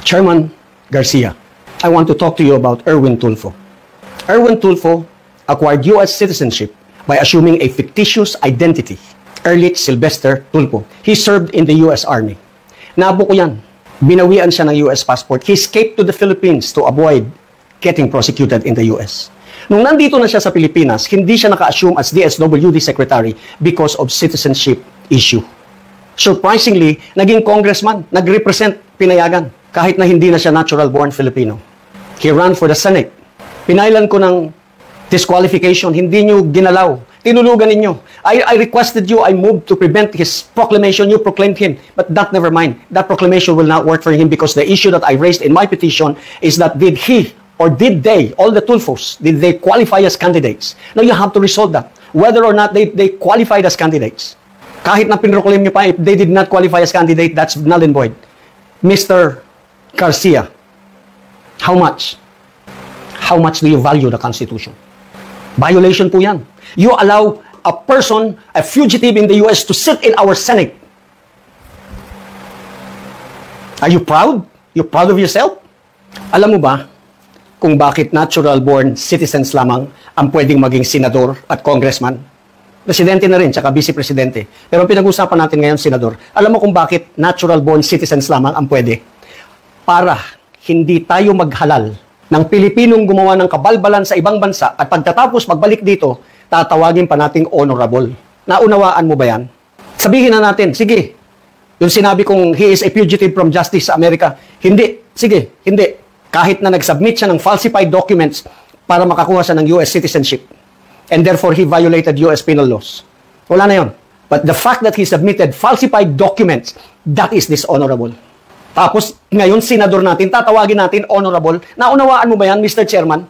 Chairman Garcia, I want to talk to you about Erwin Tulfo. Erwin Tulfo acquired U.S. citizenship by assuming a fictitious identity, Erlich Sylvester Tulfo. He served in the U.S. Army. Nabuko yan. Binawian siya ng U.S. passport. He escaped to the Philippines to avoid getting prosecuted in the U.S. Nung nandito na siya sa Pilipinas, hindi siya naka-assume as DSWD Secretary because of citizenship issue. Surprisingly, naging congressman, nag-represent, pinayagan, kahit na hindi na siya natural-born Filipino. He ran for the Senate. Pinailan ko ng disqualification, hindi nyo ginalaw. Tinulugan ninyo. I requested you, I moved to prevent his proclamation. You proclaimed him. But that never mind. That proclamation will not work for him because the issue that I raised in my petition is that did he or did they, all the Tulfos, did they qualify as candidates? Now you have to resolve that. Whether or not they qualified as candidates. Kahit na pinroclaim nyo pa, if they did not qualify as candidate, that's null and void. Mr. Garcia, how much do you value the Constitution? Violation po yan. You allow a person, a fugitive in the U.S. to sit in our Senate. Are you proud? You proud of yourself? Alam mo ba kung bakit natural-born citizens lamang ang pwedeng maging senador at congressman? Presidente na rin, tsaka vice-presidente. Pero pinag-usapan natin ngayon, senador. Alam mo kung bakit natural-born citizens lamang ang pwede? Para hindi tayo maghalal ng Pilipinong gumawa ng kabalbalan sa ibang bansa at pagtatapos magbalik dito, tatawagin pa nating honorable. Naunawaan mo ba yan? Sabihin na natin, sige, yung sinabi kong he is a fugitive from justice sa Amerika, hindi, sige, hindi. Kahit na nag-submit siya ng falsified documents para makakuha siya ng US citizenship and therefore he violated US penal laws. Wala na yun. But the fact that he submitted falsified documents, that is dishonorable. Tapos, ngayon, senador natin, tatawagin natin honorable. Naunawaan mo ba yan, Mr. Chairman?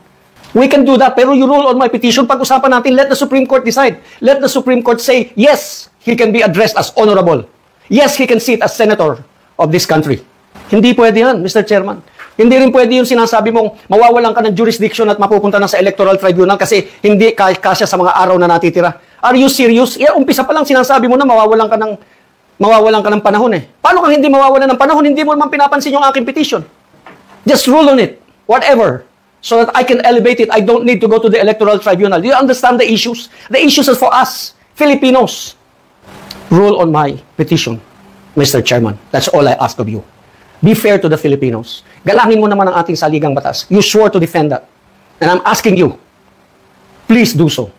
We can do that, pero you rule on my petition. Pag-usapan natin, let the Supreme Court decide. Let the Supreme Court say, yes, he can be addressed as honorable. Yes, he can sit as senator of this country. Hindi pwede yan, Mr. Chairman. Hindi rin pwede yung sinasabi mong mawawalan ka ng jurisdiction at mapupunta na sa electoral tribunal kasi hindi kasya sa mga araw na natitira. Are you serious? Umpisa pa lang sinasabi mo na mawawalan ka ng panahon eh. Paano kang hindi mawawalan ng panahon? Hindi mo naman pinapansin yung aking petition. Just rule on it. Whatever. So that I can elevate it. I don't need to go to the electoral tribunal. Do you understand the issues? The issues are for us, Filipinos. Rule on my petition, Mr. Chairman. That's all I ask of you. Be fair to the Filipinos. Galangin mo naman ang ating saligang batas. You swore to defend that. And I'm asking you, please do so.